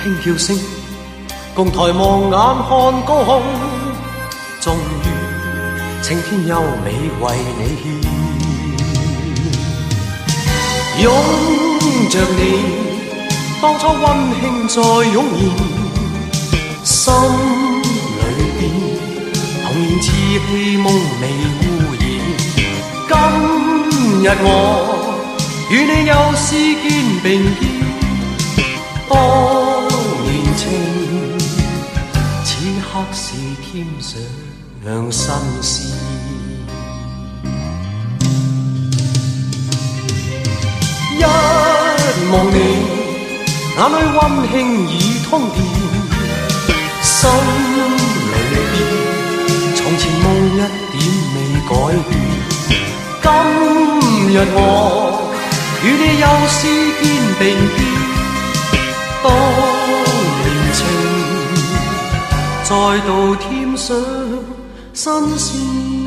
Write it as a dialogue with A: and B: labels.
A: 輕叫聲，共抬望眼看高空，終於青天優美為你獻，擁着你，當初溫馨再湧現，心裏邊童年稚氣夢未污染。今日我與你又試肩並肩，當年情此刻是添上新鮮。一望你，眼裏溫馨已通電，心裏邊從前夢一點未改變。今日我與你又試肩並肩，當年情再度添上新鮮。